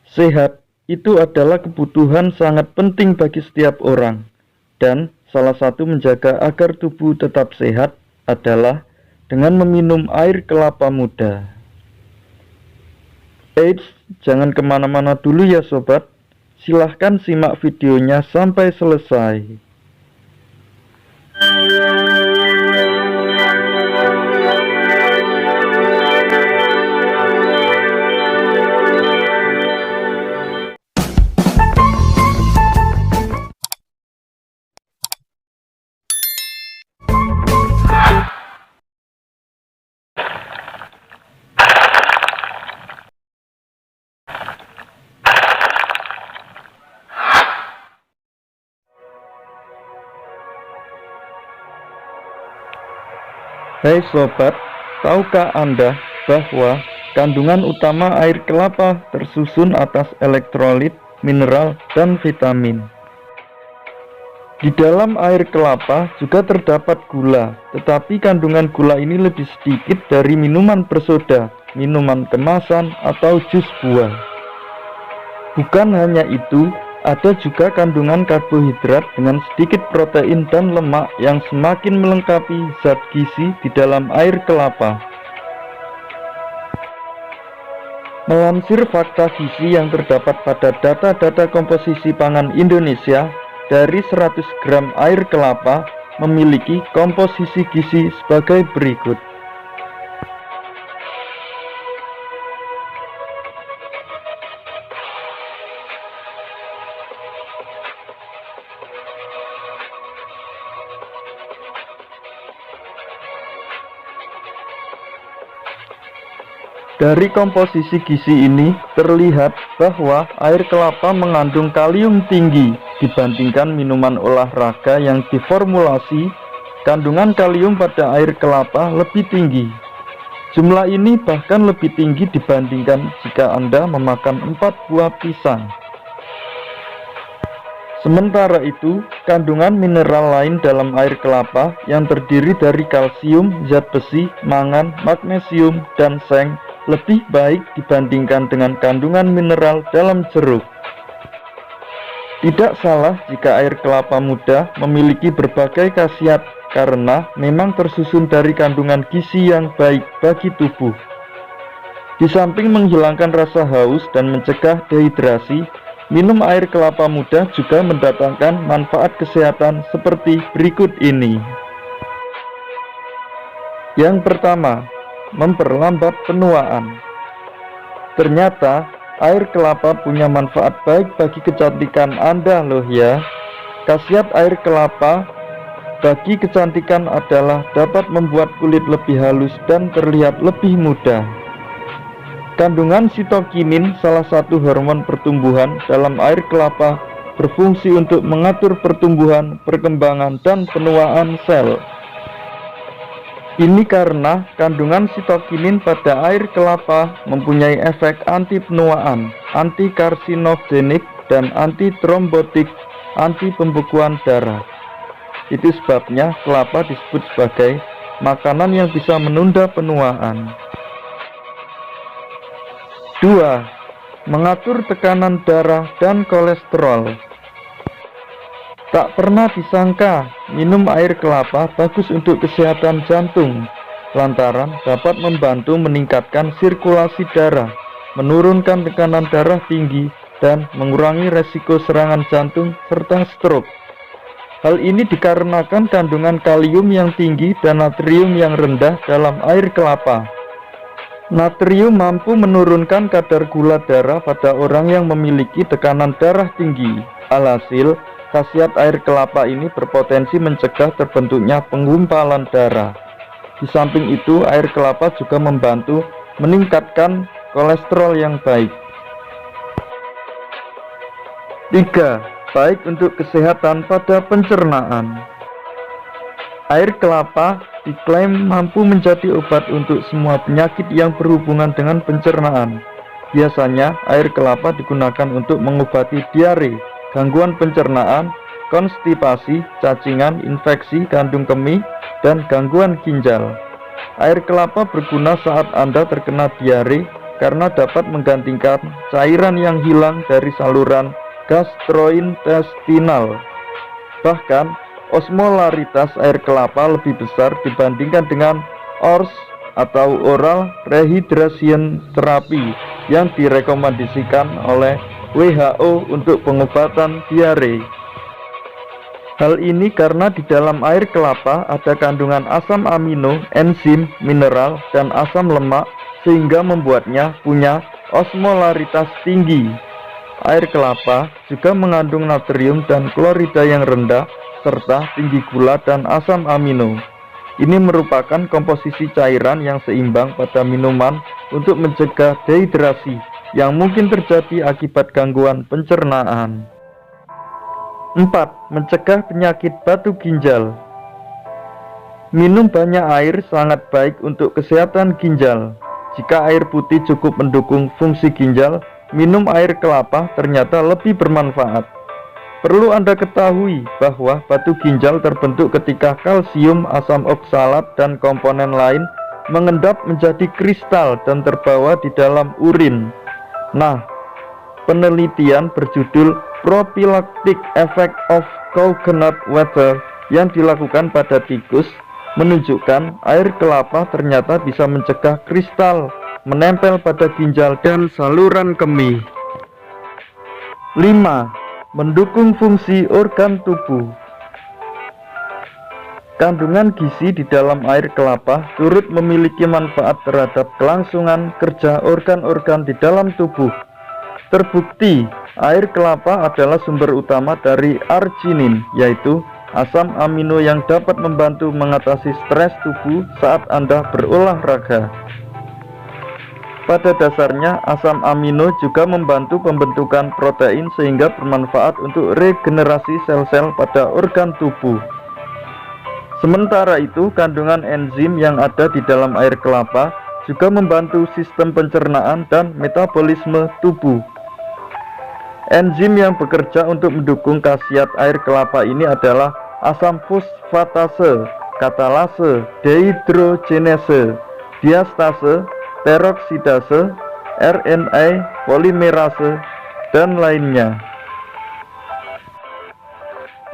Sehat itu adalah kebutuhan sangat penting bagi setiap orang, dan salah satu menjaga agar tubuh tetap sehat adalah dengan meminum air kelapa muda. Eits, jangan kemana-mana dulu ya sobat, silahkan simak videonya sampai selesai. Hai sobat, tahukah Anda bahwa kandungan utama air kelapa tersusun atas elektrolit, mineral, dan vitamin? Di dalam air kelapa juga terdapat gula, tetapi kandungan gula ini lebih sedikit dari minuman bersoda, minuman kemasan, atau jus buah. Bukan hanya itu, ada juga kandungan karbohidrat dengan sedikit protein dan lemak yang semakin melengkapi zat gizi di dalam air kelapa. Melansir fakta gizi yang terdapat pada data-data komposisi pangan Indonesia, dari 100 gram air kelapa memiliki komposisi gizi sebagai berikut. Dari komposisi gizi ini terlihat bahwa air kelapa mengandung kalium tinggi dibandingkan minuman olahraga yang diformulasi. Kandungan kalium pada air kelapa lebih tinggi. Jumlah ini bahkan lebih tinggi dibandingkan jika Anda memakan 4 buah pisang. Sementara itu, kandungan mineral lain dalam air kelapa yang terdiri dari kalsium, zat besi, mangan, magnesium, dan seng lebih baik dibandingkan dengan kandungan mineral dalam jeruk. Tidak salah jika air kelapa muda memiliki berbagai khasiat karena memang tersusun dari kandungan gizi yang baik bagi tubuh. Di samping menghilangkan rasa haus dan mencegah dehidrasi, minum air kelapa muda juga mendatangkan manfaat kesehatan seperti berikut ini. Yang pertama, memperlambat penuaan. Ternyata air kelapa punya manfaat baik bagi kecantikan Anda loh ya. Khasiat air kelapa bagi kecantikan adalah dapat membuat kulit lebih halus dan terlihat lebih muda. Kandungan sitokinin, salah satu hormon pertumbuhan dalam air kelapa, berfungsi untuk mengatur pertumbuhan, perkembangan, dan penuaan sel. Ini karena kandungan sitokinin pada air kelapa mempunyai efek anti penuaan, anti karsinogenik, dan anti trombotik, anti pembekuan darah. Itu sebabnya kelapa disebut sebagai makanan yang bisa menunda penuaan. 2. Mengatur tekanan darah dan kolesterol. Tak pernah disangka minum air kelapa bagus untuk kesehatan jantung, lantaran dapat membantu meningkatkan sirkulasi darah, menurunkan tekanan darah tinggi, dan mengurangi resiko serangan jantung serta stroke. Hal ini dikarenakan kandungan kalium yang tinggi dan natrium yang rendah dalam air kelapa. Natrium mampu menurunkan kadar gula darah pada orang yang memiliki tekanan darah tinggi. Alhasil, khasiat air kelapa ini berpotensi mencegah terbentuknya penggumpalan darah. Di samping itu, air kelapa juga membantu meningkatkan kolesterol yang baik. 3. Baik untuk kesehatan pada pencernaan. Air kelapa diklaim mampu menjadi obat untuk semua penyakit yang berhubungan dengan pencernaan. Biasanya, air kelapa digunakan untuk mengobati diare, gangguan pencernaan, konstipasi, cacingan, infeksi, kandung kemih, dan gangguan ginjal. Air kelapa berguna saat Anda terkena diare, karena dapat menggantikan cairan yang hilang dari saluran gastrointestinal. Bahkan, osmolaritas air kelapa lebih besar dibandingkan dengan ORS atau oral rehydration therapy yang direkomendasikan oleh WHO untuk pengobatan diare. Hal ini karena di dalam air kelapa ada kandungan asam amino, enzim, mineral, dan asam lemak sehingga membuatnya punya osmolaritas tinggi. Air kelapa juga mengandung natrium dan klorida yang rendah serta tinggi gula dan asam amino. Ini merupakan komposisi cairan yang seimbang pada minuman untuk mencegah dehidrasi yang mungkin terjadi akibat gangguan pencernaan. 4. Mencegah penyakit batu ginjal. Minum banyak air sangat baik untuk kesehatan ginjal. Jika air putih cukup mendukung fungsi ginjal, minum air kelapa ternyata lebih bermanfaat. Perlu Anda ketahui bahwa batu ginjal terbentuk ketika kalsium, asam oksalat, dan komponen lain mengendap menjadi kristal dan terbawa di dalam urin. Nah, penelitian berjudul Prophylactic Effect of Coconut Water yang dilakukan pada tikus menunjukkan air kelapa ternyata bisa mencegah kristal menempel pada ginjal dan saluran kemih. 5. Mendukung fungsi organ tubuh. Kandungan gizi di dalam air kelapa turut memiliki manfaat terhadap kelangsungan kerja organ-organ di dalam tubuh. Terbukti, air kelapa adalah sumber utama dari arginin, yaitu asam amino yang dapat membantu mengatasi stres tubuh saat Anda berolahraga. Pada dasarnya, asam amino juga membantu pembentukan protein sehingga bermanfaat untuk regenerasi sel-sel pada organ tubuh. Sementara itu, kandungan enzim yang ada di dalam air kelapa juga membantu sistem pencernaan dan metabolisme tubuh. Enzim yang bekerja untuk mendukung khasiat air kelapa ini adalah asam fosfatase, katalase, dehidrogenase, diastase, peroksidase, RNA polimerase, dan lainnya.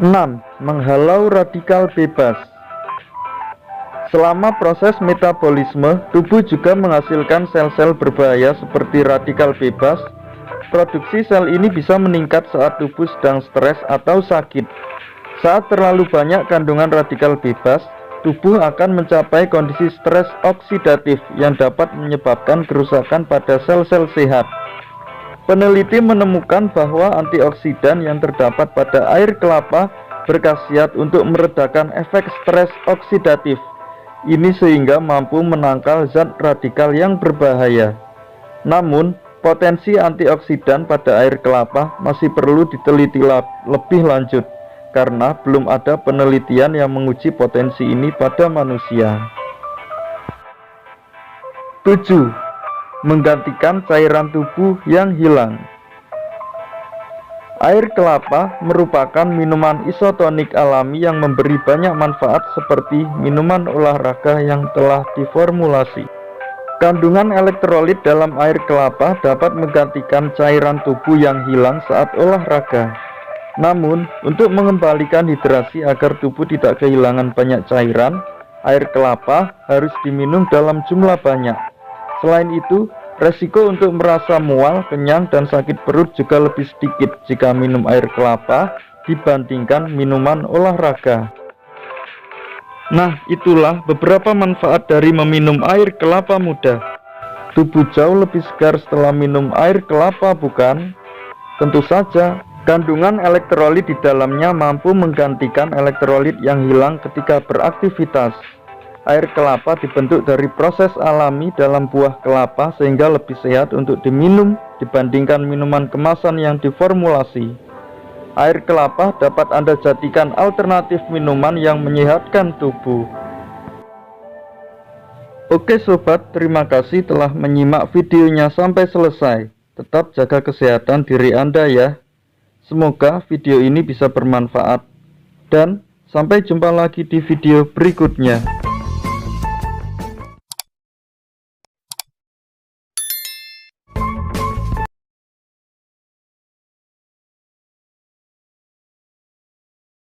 6. Menghalau radikal bebas. Selama proses metabolisme, tubuh juga menghasilkan sel-sel berbahaya seperti radikal bebas. Produksi sel ini bisa meningkat saat tubuh sedang stres atau sakit. Saat terlalu banyak kandungan radikal bebas, tubuh akan mencapai kondisi stres oksidatif yang dapat menyebabkan kerusakan pada sel-sel sehat. Peneliti menemukan bahwa antioksidan yang terdapat pada air kelapa berkhasiat untuk meredakan efek stres oksidatif. Ini sehingga mampu menangkal zat radikal yang berbahaya. Namun, potensi antioksidan pada air kelapa masih perlu diteliti lebih lanjut karena belum ada penelitian yang menguji potensi ini pada manusia. 7. Menggantikan cairan tubuh yang hilang. Air kelapa merupakan minuman isotonik alami yang memberi banyak manfaat seperti minuman olahraga yang telah diformulasi. Kandungan elektrolit dalam air kelapa dapat menggantikan cairan tubuh yang hilang saat olahraga. Namun, untuk mengembalikan hidrasi agar tubuh tidak kehilangan banyak cairan, air kelapa harus diminum dalam jumlah banyak. Selain itu, resiko untuk merasa mual, kenyang, dan sakit perut juga lebih sedikit jika minum air kelapa dibandingkan minuman olahraga. Nah, itulah beberapa manfaat dari meminum air kelapa muda. Tubuh jauh lebih segar setelah minum air kelapa, bukan? Tentu saja, kandungan elektrolit di dalamnya mampu menggantikan elektrolit yang hilang ketika beraktivitas. Air kelapa dibentuk dari proses alami dalam buah kelapa sehingga lebih sehat untuk diminum dibandingkan minuman kemasan yang diformulasi. Air kelapa dapat Anda jadikan alternatif minuman yang menyehatkan tubuh. Oke sobat, terima kasih telah menyimak videonya sampai selesai. Tetap jaga kesehatan diri Anda ya. Semoga video ini bisa bermanfaat. Dan sampai jumpa lagi di video berikutnya.